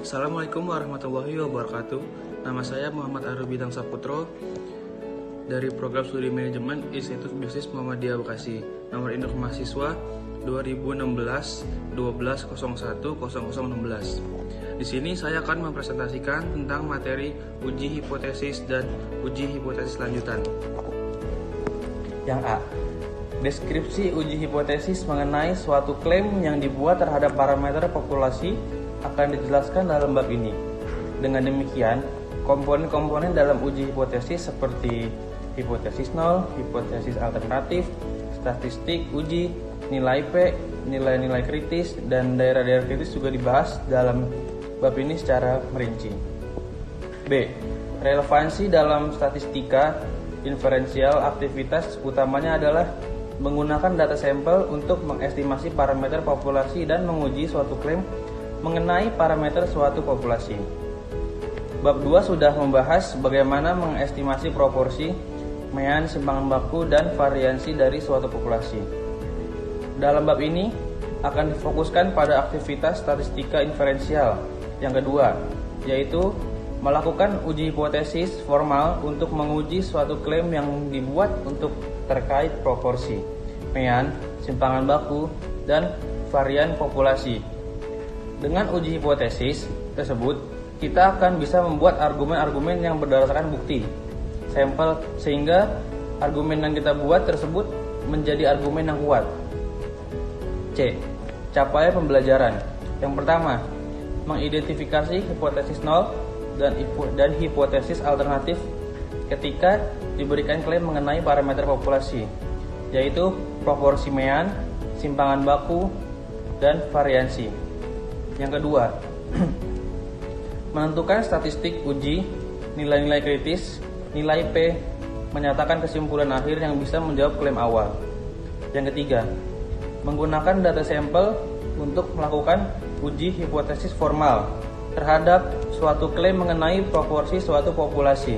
Assalamualaikum warahmatullahi wabarakatuh. Nama saya Muhammad Arif Bintang Saputro dari Program Studi Manajemen Institut Bisnis Muhammadiyah Bekasi. Nomor induk mahasiswa 2016 12 01 0016. Di sini saya akan mempresentasikan tentang materi uji hipotesis dan uji hipotesis lanjutan. Yang A. Deskripsi uji hipotesis mengenai suatu klaim yang dibuat terhadap parameter populasi akan dijelaskan dalam bab ini. Dengan demikian, komponen-komponen dalam uji hipotesis seperti hipotesis nol, hipotesis alternatif, statistik uji, nilai P, nilai-nilai kritis, dan daerah-daerah kritis juga dibahas dalam bab ini secara merinci. B. Relevansi dalam statistika inferensial aktivitas utamanya adalah menggunakan data sampel untuk mengestimasi parameter populasi dan menguji suatu klaim mengenai parameter suatu populasi. Bab 2 sudah membahas bagaimana mengestimasi proporsi, mean, simpangan baku, dan variansi dari suatu populasi. Dalam bab ini akan difokuskan pada aktivitas statistika inferensial yang kedua, yaitu melakukan uji hipotesis formal untuk menguji suatu klaim yang dibuat untuk terkait proporsi, mean, simpangan baku, dan varian populasi. Dengan uji hipotesis tersebut, kita akan bisa membuat argumen-argumen yang berdasarkan bukti sampel sehingga argumen yang kita buat tersebut menjadi argumen yang kuat. C. Capaian pembelajaran. Yang pertama, mengidentifikasi hipotesis nol dan hipotesis alternatif ketika diberikan klaim mengenai parameter populasi, yaitu proporsi mean, simpangan baku, dan variansi. Yang kedua, menentukan statistik uji, nilai-nilai kritis, nilai P, menyatakan kesimpulan akhir yang bisa menjawab klaim awal. Yang ketiga, menggunakan data sampel untuk melakukan uji hipotesis formal terhadap suatu klaim mengenai proporsi suatu populasi.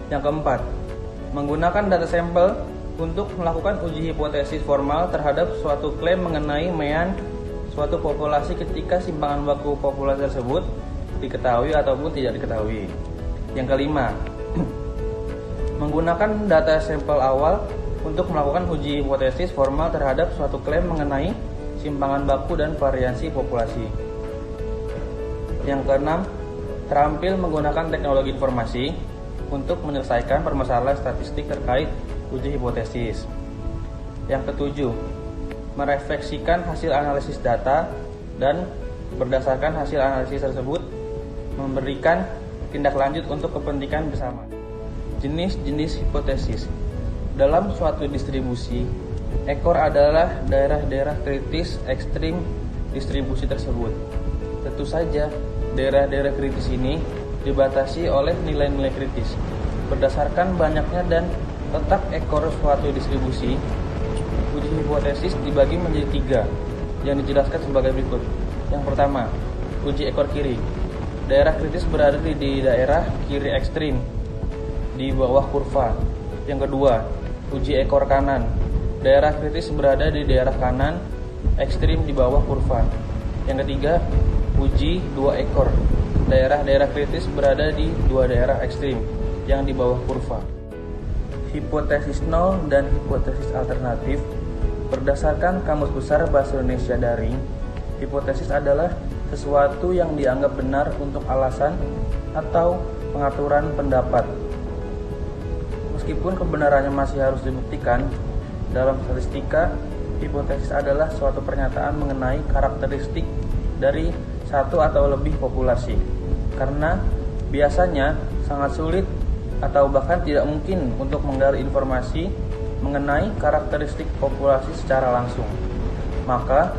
Yang keempat, menggunakan data sampel untuk melakukan uji hipotesis formal terhadap suatu klaim mengenai mean suatu populasi ketika simpangan baku populasi tersebut diketahui ataupun tidak diketahui. Yang kelima, menggunakan data sampel awal untuk melakukan uji hipotesis formal terhadap suatu klaim mengenai simpangan baku dan variansi populasi. Yang keenam, terampil menggunakan teknologi informasi untuk menyelesaikan permasalahan statistik terkait uji hipotesis. Yang ketujuh, merefleksikan hasil analisis data dan berdasarkan hasil analisis tersebut memberikan tindak lanjut untuk kepentingan bersama. Jenis-jenis hipotesis. Dalam suatu distribusi, ekor adalah daerah-daerah kritis ekstrim distribusi tersebut. Tentu saja, daerah-daerah kritis ini dibatasi oleh nilai-nilai kritis. Berdasarkan banyaknya dan letak ekor suatu distribusi, uji hipotesis dibagi menjadi 3 yang dijelaskan sebagai berikut. Yang pertama, uji ekor kiri. Daerah kritis berada di daerah kiri ekstrim di bawah kurva. Yang kedua, uji ekor kanan. Daerah kritis berada di daerah kanan ekstrim di bawah kurva. Yang ketiga, uji 2 ekor. Daerah-daerah kritis berada di 2 daerah ekstrim yang di bawah kurva. Hipotesis nol dan hipotesis alternatif. Berdasarkan Kamus Besar Bahasa Indonesia Daring, hipotesis adalah sesuatu yang dianggap benar untuk alasan atau pengaturan pendapat. Meskipun kebenarannya masih harus dibuktikan, dalam statistika, hipotesis adalah suatu pernyataan mengenai karakteristik dari satu atau lebih populasi. Karena biasanya sangat sulit atau bahkan tidak mungkin untuk menggali informasi mengenai karakteristik populasi secara langsung. Maka,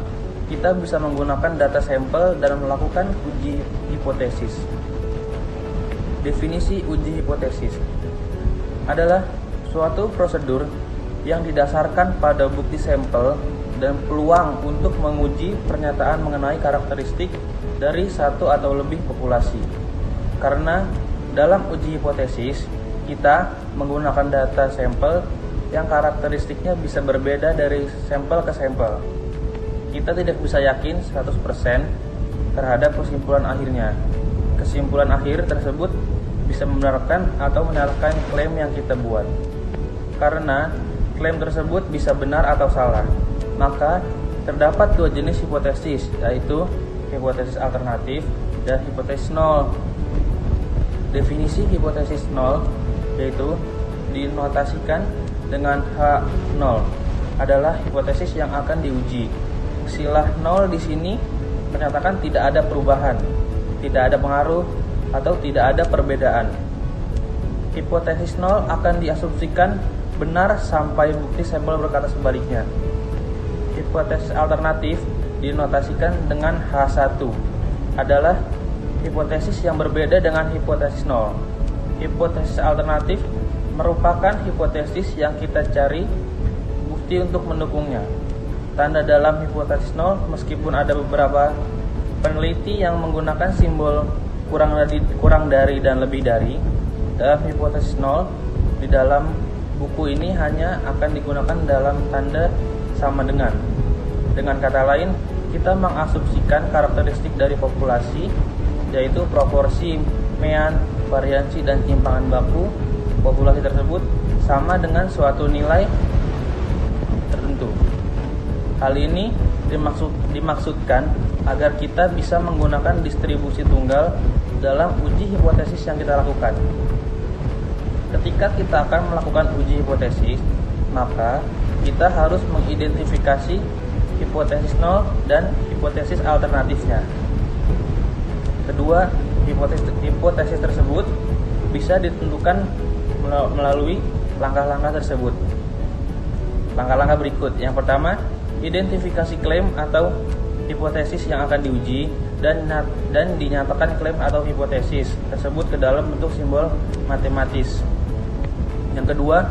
kita bisa menggunakan data sampel dan melakukan uji hipotesis. Definisi uji hipotesis adalah suatu prosedur yang didasarkan pada bukti sampel dan peluang untuk menguji pernyataan mengenai karakteristik dari satu atau lebih populasi. Karena dalam uji hipotesis, kita menggunakan data sampel yang karakteristiknya bisa berbeda dari sampel ke sampel. Kita tidak bisa yakin 100% terhadap kesimpulan akhirnya. Kesimpulan akhir tersebut bisa membenarkan atau menyalahkan klaim yang kita buat. Karena klaim tersebut bisa benar atau salah, maka terdapat dua jenis hipotesis, yaitu hipotesis alternatif dan hipotesis nol. Definisi hipotesis nol yaitu dinotasikan dengan H0 adalah hipotesis yang akan diuji. Istilah nol di sini menyatakan tidak ada perubahan, tidak ada pengaruh, atau tidak ada perbedaan. Hipotesis nol akan diasumsikan benar sampai bukti sampel berkata sebaliknya. Hipotesis alternatif dinotasikan dengan H1 adalah hipotesis yang berbeda dengan hipotesis nol. Hipotesis alternatif merupakan hipotesis yang kita cari bukti untuk mendukungnya. Tanda dalam hipotesis nol, meskipun ada beberapa peneliti yang menggunakan simbol kurang dari dan lebih dari, dalam hipotesis nol di dalam buku ini hanya akan digunakan dalam tanda sama dengan. Dengan kata lain, kita mengasumsikan karakteristik dari populasi, yaitu proporsi, mean, variansi, dan timpangan baku populasi tersebut sama dengan suatu nilai tertentu. Hal ini dimaksudkan agar kita bisa menggunakan distribusi tunggal dalam uji hipotesis yang kita lakukan. Ketika kita akan melakukan uji hipotesis, maka kita harus mengidentifikasi hipotesis nol dan hipotesis alternatifnya. Kedua, hipotesis tersebut bisa ditentukan melalui langkah-langkah tersebut. Langkah-langkah berikut. Yang pertama, identifikasi klaim atau hipotesis yang akan diuji dan dinyatakan klaim atau hipotesis tersebut ke dalam bentuk simbol matematis. Yang kedua,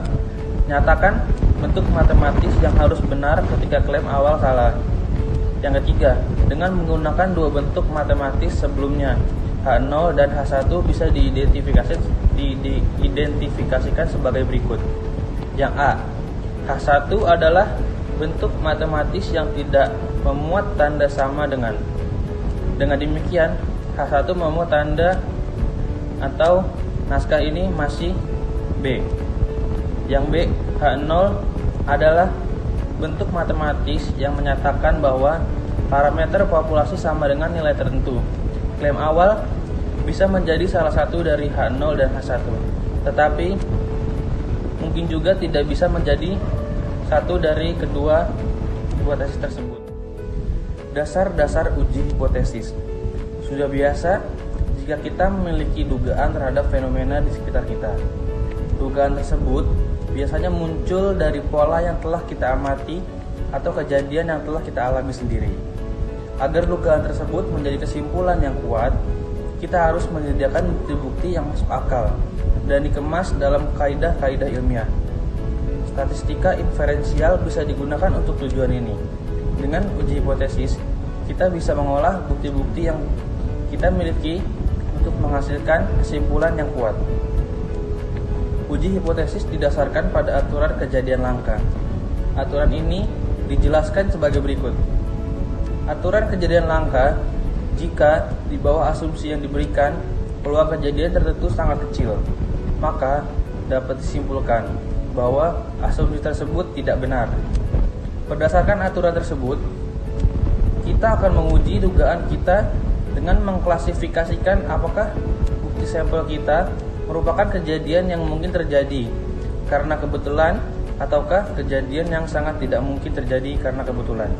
nyatakan bentuk matematis yang harus benar ketika klaim awal salah. Yang ketiga, dengan menggunakan dua bentuk matematis sebelumnya, H0 dan H1 bisa diidentifikasikan sebagai berikut. Yang A, H1 adalah bentuk matematis yang tidak memuat tanda sama dengan. Dengan demikian, H1 memuat tanda atau naskah ini masih B. Yang B, H0 adalah bentuk matematis yang menyatakan bahwa parameter populasi sama dengan nilai tertentu. Klaim awal bisa menjadi salah satu dari H0 dan H1, tetapi mungkin juga tidak bisa menjadi satu dari kedua hipotesis tersebut. Dasar-dasar uji hipotesis. Sudah biasa jika kita memiliki dugaan terhadap fenomena di sekitar kita. Dugaan tersebut biasanya muncul dari pola yang telah kita amati atau kejadian yang telah kita alami sendiri. Agar dugaan tersebut menjadi kesimpulan yang kuat, kita harus menyediakan bukti-bukti yang masuk akal dan dikemas dalam kaidah-kaidah ilmiah. Statistika inferensial bisa digunakan untuk tujuan ini. Dengan uji hipotesis, kita bisa mengolah bukti-bukti yang kita miliki untuk menghasilkan kesimpulan yang kuat. Uji hipotesis didasarkan pada aturan kejadian langka. Aturan ini dijelaskan sebagai berikut. Aturan kejadian langka, jika di bawah asumsi yang diberikan, peluang kejadian tertentu sangat kecil, maka dapat disimpulkan bahwa asumsi tersebut tidak benar. Berdasarkan aturan tersebut, kita akan menguji dugaan kita dengan mengklasifikasikan apakah bukti sampel kita merupakan kejadian yang mungkin terjadi karena kebetulan ataukah kejadian yang sangat tidak mungkin terjadi karena kebetulan.